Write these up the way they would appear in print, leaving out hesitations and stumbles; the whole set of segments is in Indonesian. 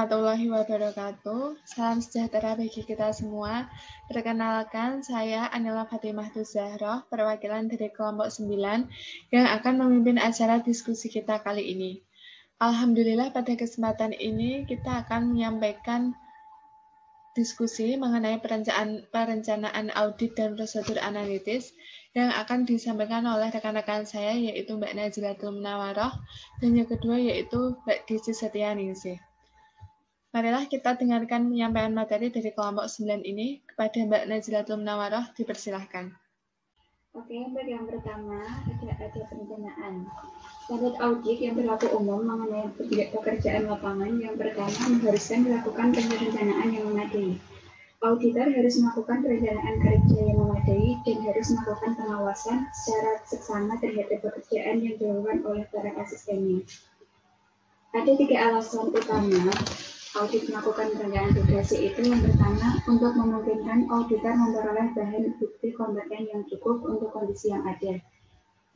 warahmatullahi wabarakatuh. Salam sejahtera bagi kita semua. Perkenalkan, saya Anila Fatimah Zahroh, perwakilan dari kelompok 9 yang akan memimpin acara diskusi kita kali ini. Alhamdulillah pada kesempatan ini kita akan menyampaikan diskusi mengenai perencanaan audit dan prosedur analitis yang akan disampaikan oleh rekan-rekan saya, yaitu Mbak Nazilatul Munawaroh, dan yang kedua yaitu Mbak Desi Setianingsih. Marilah kita dengarkan penyampaian materi dari kelompok 9 ini. Kepada Mbak Nazilatul Munawaroh, dipersilahkan. Oke, untuk yang pertama ada perencanaan. Standar audit yang berlaku umum mengenai pekerjaan lapangan yang pertama mengharuskan melakukan perencanaan yang memadai. Auditor harus melakukan perencanaan kerja yang memadai dan harus melakukan pengawasan secara seksama terhadap pekerjaan yang dilakukan oleh para asistennya. Ada 3 alasan utama audit melakukan perencanaan tugas, yaitu yang pertama, untuk memungkinkan auditor memperoleh bahan bukti kompeten yang cukup untuk kondisi yang ada.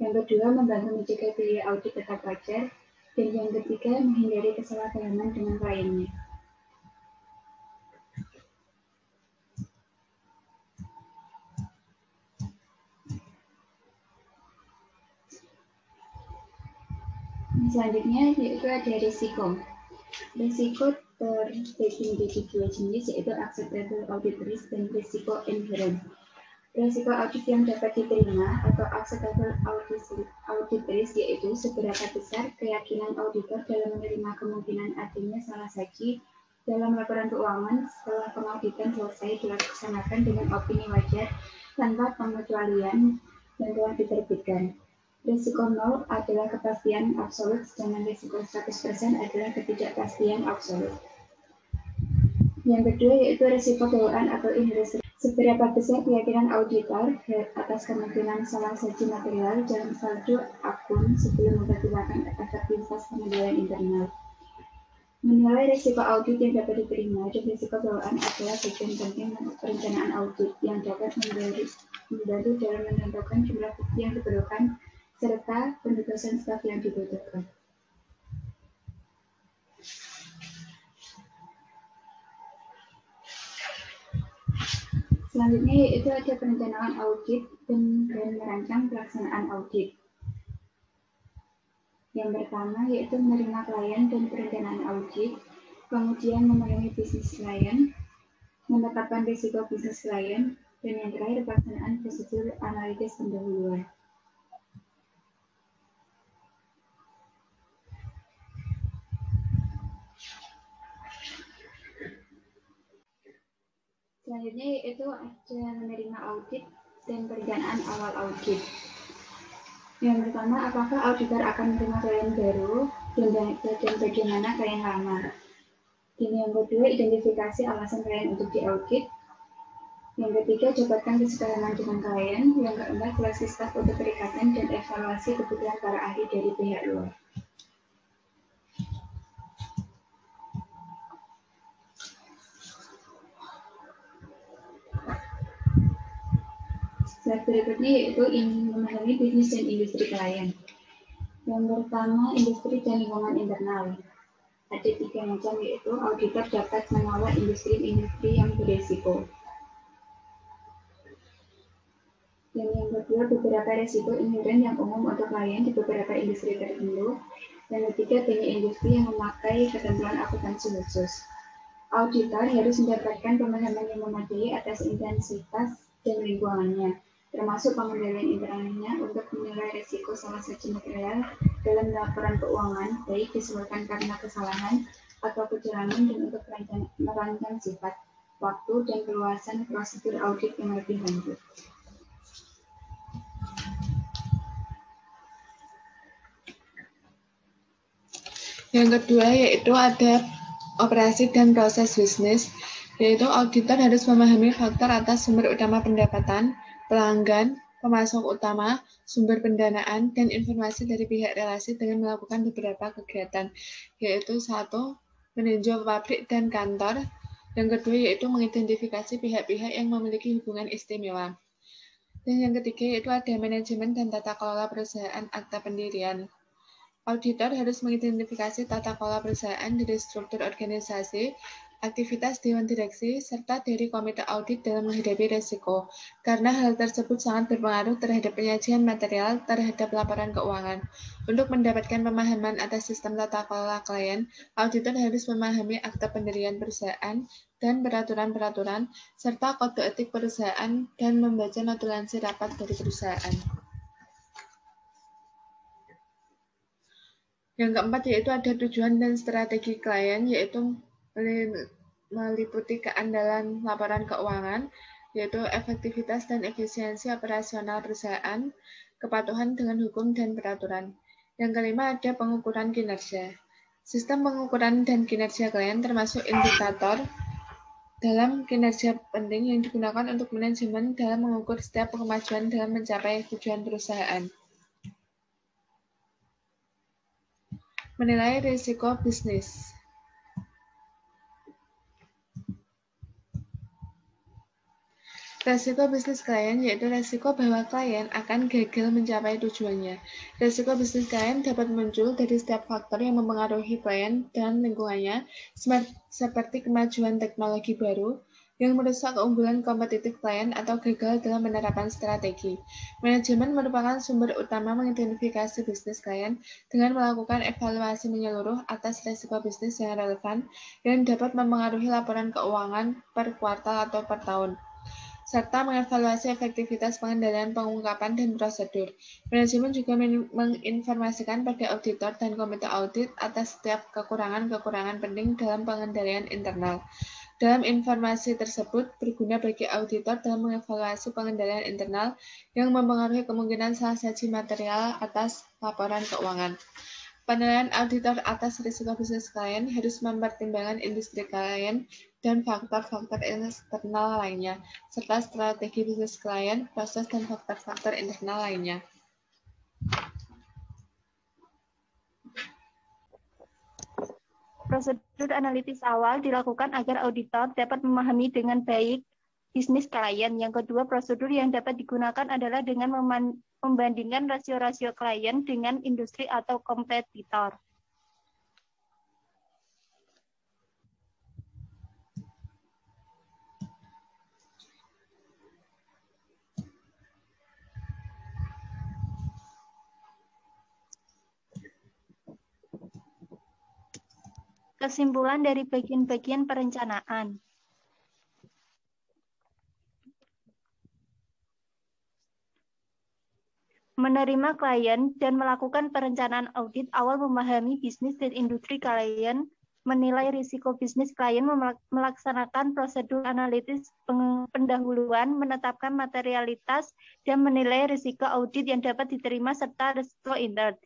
Yang kedua, membantu mencegah biaya audit tetap wajar. Dan yang ketiga, menghindari kesalahpahaman dengan kliennya. Selanjutnya, yaitu ada risiko. Risiko terbagi menjadi 2 jenis, yaitu acceptable audit risk dan risiko inherent. Risiko audit yang dapat diterima atau acceptable audit risk yaitu seberapa besar keyakinan auditor dalam menerima kemungkinan adanya salah saji dalam laporan keuangan setelah pengauditan selesai dilaksanakan dengan opini wajar tanpa pengecualian yang telah diterbitkan. Risiko 0 adalah kepastian absolut, sedangkan risiko 100% adalah ketidakpastian absolut. Yang kedua yaitu risiko bawaan atau inherent. Seberapa besar keyakinan auditor atas kemungkinan salah saji material dalam saldo akun sebelum mempertimbangkan efektivitas pengendalian internal. Menilai risiko audit yang dapat diterima dan risiko bawaan adalah bagian penting perencanaan audit yang dapat membantu dalam menentukan jumlah bukti yang diperlukan serta penugasan staf yang dibutuhkan. Selanjutnya yaitu ada perencanaan audit dan merancang pelaksanaan audit. Yang pertama yaitu menerima klien dan perencanaan audit, kemudian memenuhi bisnis klien, menetapkan risiko bisnis klien, dan yang terakhir pelaksanaan prosedur analitis pendahuluan. Selanjutnya yaitu ada menerima audit dan perencanaan awal audit. Yang pertama, apakah auditor akan menerima klien baru dan bagaimana klien lama. Dan yang kedua, identifikasi alasan klien untuk diaudit. Yang ketiga, dapatkan kesepahaman dengan klien. Yang keempat, seleksi staf untuk perikatan dan evaluasi kebutuhan para ahli dari pihak luar. Slide berikutnya yaitu memahami bisnis dan industri klien. Yang pertama, industri dan lingkungan internal. Ada 3 macam, yaitu auditor dapat menolak industri-industri yang berisiko. Dan yang kedua, beberapa risiko inherent yang umum untuk klien di beberapa industri tertentu. Dan ketiga, banyak industri yang memakai ketentuan akuntansi khusus. Auditor harus mendapatkan pemahaman yang memadai atas intensitas dan lingkungannya, termasuk pengendalian internalnya untuk menilai risiko salah saji material dalam laporan keuangan, baik disebabkan karena kesalahan atau kecurangan, dan untuk merancang sifat, waktu, dan keluasan prosedur audit yang lebih lanjut. Yang kedua yaitu ada operasi dan proses bisnis, yaitu auditor harus memahami faktor atas sumber utama pendapatan, pelanggan, pemasok utama, sumber pendanaan, dan informasi dari pihak relasi dengan melakukan beberapa kegiatan, yaitu 1. Meninjau pabrik dan kantor. Yang kedua yaitu mengidentifikasi pihak-pihak yang memiliki hubungan istimewa. Dan yang ketiga yaitu ada manajemen dan tata kelola perusahaan akta pendirian. Auditor harus mengidentifikasi tata kelola perusahaan dari struktur organisasi, aktivitas dewan direksi, serta dari komite audit dalam menghadapi risiko, karena hal tersebut sangat berpengaruh terhadap penyajian material terhadap laporan keuangan. Untuk mendapatkan pemahaman atas sistem tata kelola klien, auditor harus memahami akta pendirian perusahaan dan peraturan-peraturan, serta kode etik perusahaan, dan membaca notulensi rapat dari perusahaan. Yang keempat yaitu ada tujuan dan strategi klien, yaitu meliputi keandalan laporan keuangan, yaitu efektivitas dan efisiensi operasional perusahaan, kepatuhan dengan hukum dan peraturan. Yang kelima ada pengukuran kinerja. Sistem pengukuran dan kinerja klien termasuk indikator dalam kinerja penting yang digunakan untuk manajemen dalam mengukur setiap kemajuan dalam mencapai tujuan perusahaan. Menilai risiko bisnis. Risiko bisnis klien yaitu risiko bahwa klien akan gagal mencapai tujuannya. Risiko bisnis klien dapat muncul dari setiap faktor yang mempengaruhi klien dan lingkungannya, seperti kemajuan teknologi baru yang merusak keunggulan kompetitif klien atau gagal dalam penerapan strategi. Manajemen merupakan sumber utama mengidentifikasi bisnis klien dengan melakukan evaluasi menyeluruh atas risiko bisnis yang relevan yang dapat mempengaruhi laporan keuangan per kuartal atau per tahun, serta mengevaluasi efektivitas pengendalian pengungkapan dan prosedur. Manajemen juga menginformasikan pada auditor dan komite audit atas setiap kekurangan-kekurangan penting dalam pengendalian internal. Dalam informasi tersebut berguna bagi auditor dalam mengevaluasi pengendalian internal yang mempengaruhi kemungkinan salah satu material atas laporan keuangan. Penilaian auditor atas risiko bisnis klien harus mempertimbangkan industri klien dan faktor-faktor eksternal lainnya, serta strategi bisnis klien, proses, dan faktor-faktor internal lainnya. Prosedur analitis awal dilakukan agar auditor dapat memahami dengan baik bisnis klien. Yang kedua, prosedur yang dapat digunakan adalah dengan membandingkan rasio-rasio klien dengan industri atau kompetitor. Kesimpulan dari bagian-bagian perencanaan. Menerima klien dan melakukan perencanaan audit awal memahami bisnis dan industri klien, menilai risiko bisnis klien, melaksanakan prosedur analitis pendahuluan, menetapkan materialitas, dan menilai risiko audit yang dapat diterima serta risiko intern.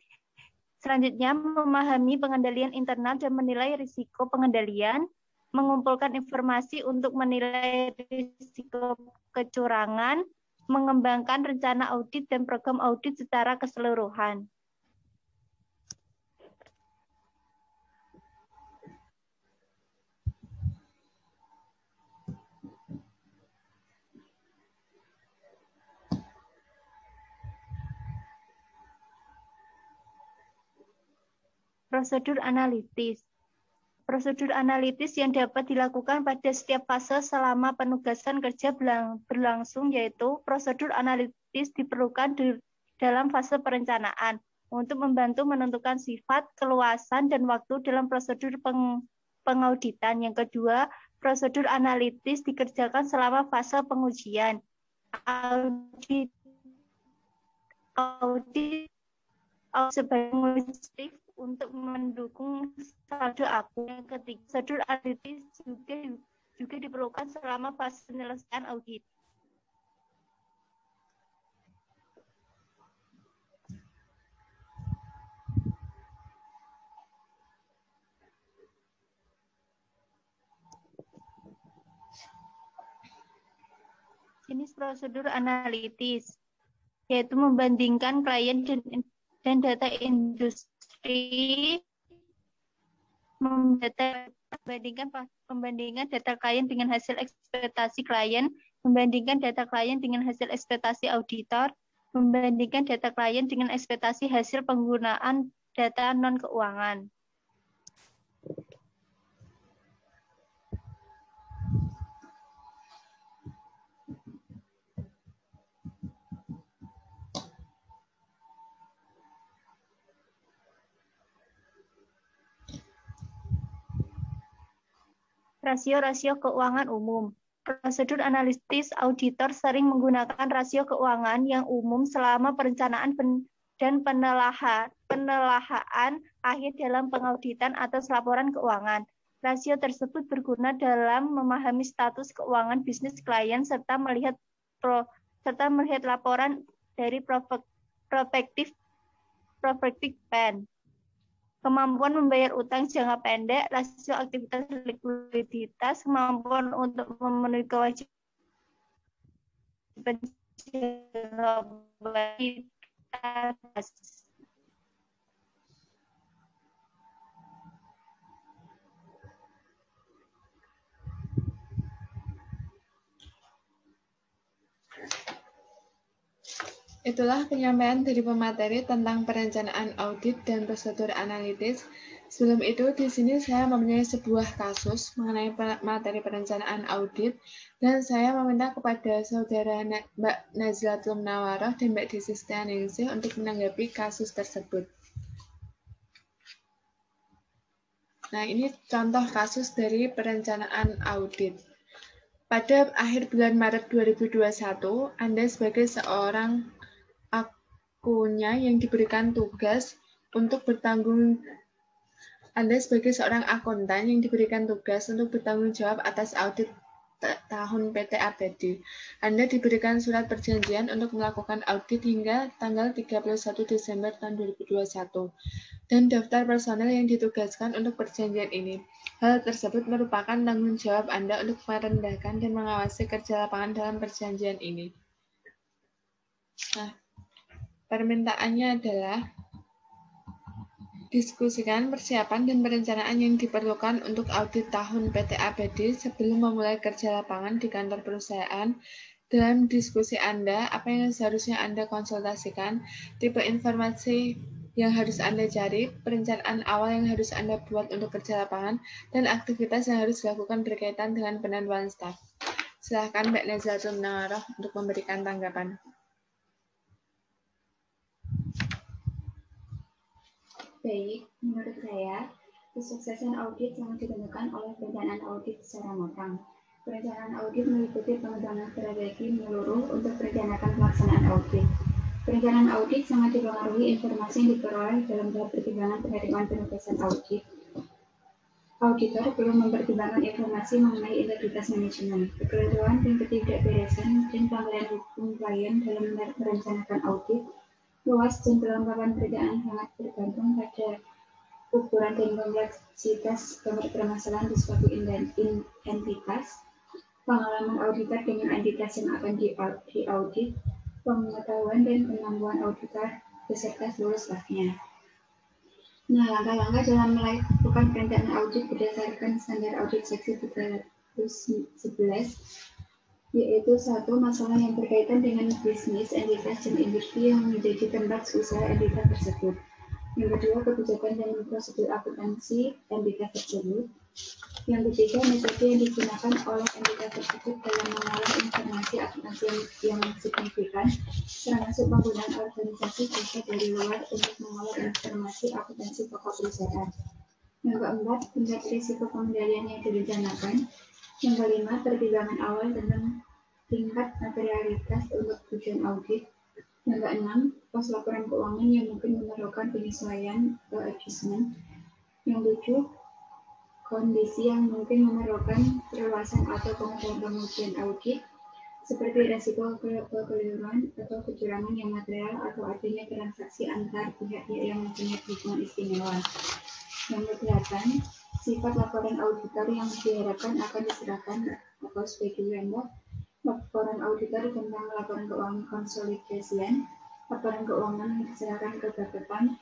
Selanjutnya, memahami pengendalian internal dan menilai risiko pengendalian, mengumpulkan informasi untuk menilai risiko kecurangan, mengembangkan rencana audit dan program audit secara keseluruhan. Prosedur analitis. Prosedur analitis yang dapat dilakukan pada setiap fase selama penugasan kerja berlangsung, yaitu prosedur analitis diperlukan dalam fase perencanaan untuk membantu menentukan sifat, keluasan, dan waktu dalam prosedur pengauditan. Yang kedua, prosedur analitis dikerjakan selama fase pengujian. Audit sebagai penguji untuk mendukung saldo akuntan. Yang ketiga, prosedur analitis juga diperlukan selama fase penyelesaian audit. Jenis prosedur analitis, yaitu membandingkan klien dan data industri, membandingkan data klien dengan hasil ekspektasi klien, membandingkan data klien dengan hasil ekspektasi auditor, membandingkan data klien dengan ekspektasi hasil penggunaan data non-keuangan. Rasio-rasio keuangan umum. Prosedur analitis auditor sering menggunakan rasio keuangan yang umum selama perencanaan dan penelahaan akhir dalam pengauditan atau laporan keuangan. Rasio tersebut berguna dalam memahami status keuangan bisnis klien serta melihat laporan dari prospektif plan. Kemampuan membayar utang jangka pendek, rasio aktivitas likuiditas, kemampuan untuk memenuhi kewajiban jangka pendek. Itulah penyampaian dari pemateri tentang perencanaan audit dan prosedur analitis. Sebelum itu, di sini saya mempunyai sebuah kasus mengenai materi perencanaan audit, dan saya meminta kepada saudara Mbak Nazilatul Munawaroh dan Mbak Desi Setianingsih untuk menanggapi kasus tersebut. Nah, ini contoh kasus dari perencanaan audit. Pada akhir bulan Maret 2021, Anda sebagai seorang akunnya yang diberikan tugas untuk Anda sebagai seorang akuntan yang diberikan tugas untuk bertanggung jawab atas audit tahun PT Abadi. Anda diberikan surat perjanjian untuk melakukan audit hingga tanggal 31 Desember tahun 2021 dan daftar personel yang ditugaskan untuk perjanjian ini. Hal tersebut merupakan tanggung jawab Anda untuk merendahkan dan mengawasi kerja lapangan dalam perjanjian ini. Nah, permintaannya adalah diskusikan persiapan dan perencanaan yang diperlukan untuk audit tahun PT Abadi sebelum memulai kerja lapangan di kantor perusahaan. Dalam diskusi Anda, apa yang seharusnya Anda konsultasikan, tipe informasi yang harus Anda cari, perencanaan awal yang harus Anda buat untuk kerja lapangan, dan aktivitas yang harus dilakukan berkaitan dengan penentuan staf. Silakan Mbak Nazilatul Munawaroh untuk memberikan tanggapan. Baik, menurut saya, kesuksesan audit sangat ditentukan oleh perencanaan audit secara matang. Perencanaan audit meliputi pengembangan strategi menyeluruh untuk merencanakan pelaksanaan audit. Perencanaan audit sangat dipengaruhi informasi yang diperoleh dalam tahap pertimbangan penerimaan penugasan audit. Auditor perlu mempertimbangkan informasi mengenai integritas manajemen, kekeliruan dan ketidakberesan dan pelanggaran hukum klien dalam merencanakan audit. Luas dan kelengkapan pekerjaan sangat bergantung pada ukuran dan kompleksitas permasalahan di suatu entitas, pengalaman auditor dengan entitas yang akan diaudit, pengetahuan dan kemampuan auditor beserta seluruh stafnya. Nah, langkah-langkah dalam melakukan perencanaan audit berdasarkan standar audit seksi 311 yaitu satu, masalah yang berkaitan dengan bisnis, entitas, dan industri yang menjadi tempat usaha entitas tersebut. Yang kedua, kebijakan dan prosedur akuntansi entitas tersebut. Yang ketiga, metode yang digunakan oleh entitas tersebut dalam mengolah informasi akuntansi yang signifikan, termasuk penggunaan organisasi jasa dari luar untuk mengolah informasi akuntansi pokok perusahaan. Yang keempat, tingkat risiko pengendalian yang direncanakan. Yang kelima, pertimbangan awal tentang tingkat materialitas untuk tujuan audit. Yang keenam, pos laporan keuangan yang mungkin memerlukan penyesuaian atau adjustment. Yang tujuh, kondisi yang mungkin memerlukan perluasan atau pengujian audit, seperti resiko kekeliruan atau kecurangan yang material atau adanya transaksi antar pihak-pihak yang mempunyai hubungan istimewa. Yang kedelapan, sifat laporan auditor yang diharapkan akan diserahkan atau sebagai contoh, laporan auditor tentang laporan keuangan konsolidasian, laporan keuangan yang diserahkan ke Bapeten,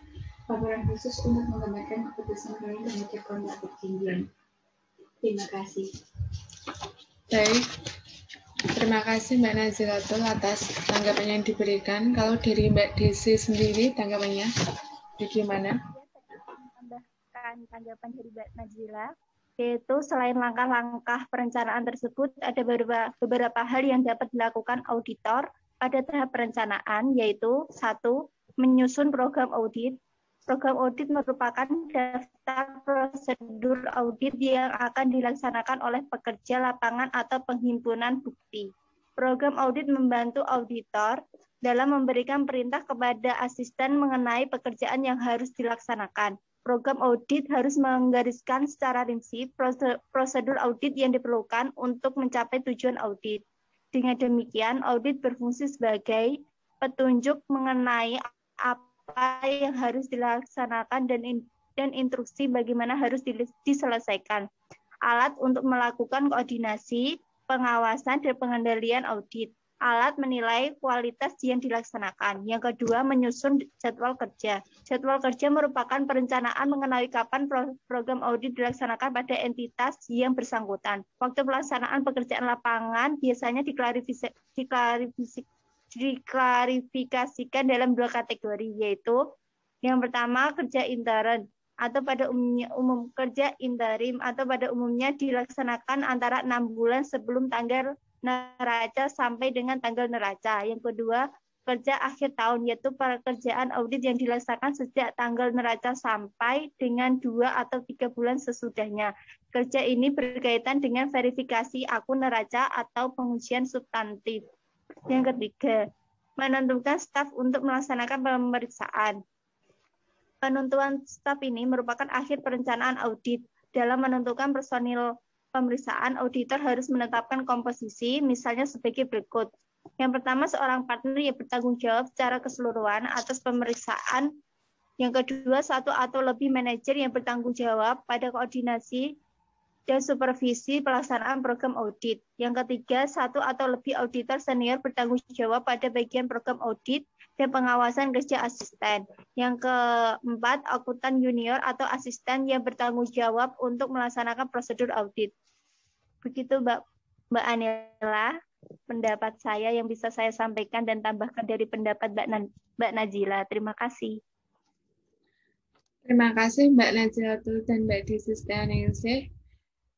laporan khusus untuk menggambarkan keputusan klien terhadap kontrak perjanjian. Terima kasih. Baik, terima kasih Mbak Nazilatul atas tanggapan yang diberikan. Kalau dari Mbak Desi sendiri, tanggapannya bagaimana? mendengarkan tanggapan dari Mbak Najila, yaitu selain langkah-langkah perencanaan tersebut, ada beberapa hal yang dapat dilakukan auditor pada tahap perencanaan, yaitu 1. Menyusun program audit. Program audit merupakan daftar prosedur audit yang akan dilaksanakan oleh pekerja lapangan atau penghimpunan bukti. Program audit membantu auditor dalam memberikan perintah kepada asisten mengenai pekerjaan yang harus dilaksanakan. Program audit harus menggariskan secara rinci prosedur audit yang diperlukan untuk mencapai tujuan audit. Dengan demikian, audit berfungsi sebagai petunjuk mengenai apa yang harus dilaksanakan dan instruksi bagaimana harus diselesaikan. Alat untuk melakukan koordinasi, pengawasan, dan pengendalian audit. Alat menilai kualitas yang dilaksanakan. Yang kedua, menyusun jadwal kerja. Jadwal kerja merupakan perencanaan mengenai kapan program audit dilaksanakan pada entitas yang bersangkutan. Waktu pelaksanaan pekerjaan lapangan biasanya diklarifikasikan dalam 2 kategori, yaitu yang pertama kerja intern atau pada umum kerja interim atau pada umumnya dilaksanakan antara 6 bulan sebelum tanggal neraca sampai dengan tanggal neraca. Yang kedua, kerja akhir tahun, yaitu pekerjaan audit yang dilaksanakan sejak tanggal neraca sampai dengan 2 atau 3 bulan sesudahnya. Kerja ini berkaitan dengan verifikasi akun neraca atau pengujian substantif. Yang ketiga, menentukan staf untuk melaksanakan pemeriksaan. Penentuan staf ini merupakan akhir perencanaan audit. Dalam menentukan personil pemeriksaan, auditor harus menetapkan komposisi, misalnya sebagai berikut. Yang pertama, seorang partner yang bertanggung jawab secara keseluruhan atas pemeriksaan. Yang kedua, 1 atau lebih manajer yang bertanggung jawab pada koordinasi dan supervisi pelaksanaan program audit. Yang ketiga, 1 atau lebih auditor senior bertanggung jawab pada bagian program audit dan pengawasan kerja asisten. Yang keempat, akuntan junior atau asisten yang bertanggung jawab untuk melaksanakan prosedur audit. Begitu Mbak Anila, pendapat saya yang bisa saya sampaikan dan tambahkan dari pendapat Mbak Najila. Terima kasih. Terima kasih Mbak Najila dan Mbak Disistianingsih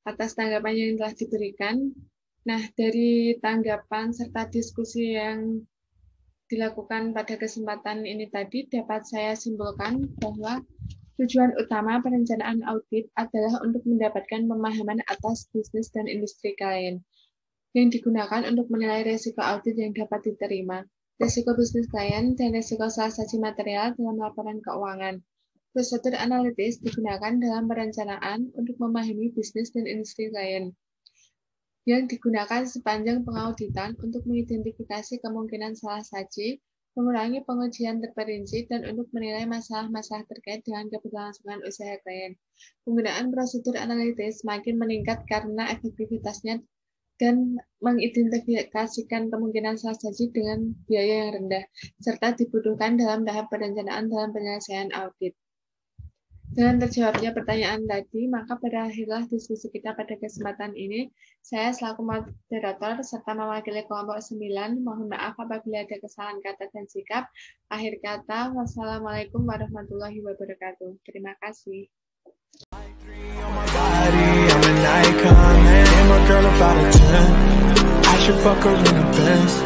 atas tanggapan yang telah diberikan. Nah, dari tanggapan serta diskusi yang dilakukan pada kesempatan ini tadi, dapat saya simpulkan bahwa tujuan utama perencanaan audit adalah untuk mendapatkan pemahaman atas bisnis dan industri klien, yang digunakan untuk menilai risiko audit yang dapat diterima, risiko bisnis klien, dan risiko salah saji material dalam laporan keuangan. Prosedur analitis digunakan dalam perencanaan untuk memahami bisnis dan industri klien, yang digunakan sepanjang pengauditan untuk mengidentifikasi kemungkinan salah saji, mengurangi pengujian terperinci, dan untuk menilai masalah-masalah terkait dengan keberlangsungan usaha klien. Penggunaan prosedur analitis semakin meningkat karena efektivitasnya dan mengidentifikasikan kemungkinan salah saji dengan biaya yang rendah, serta dibutuhkan dalam tahap perencanaan dalam penyelesaian audit. Dengan terjawabnya pertanyaan tadi, maka berakhirlah diskusi kita pada kesempatan ini. Saya selaku moderator serta mewakili kelompok 9, mohon maaf apabila ada kesalahan kata dan sikap. Akhir kata, wassalamualaikum warahmatullahi wabarakatuh. Terima kasih. I should fuck her in the Benz.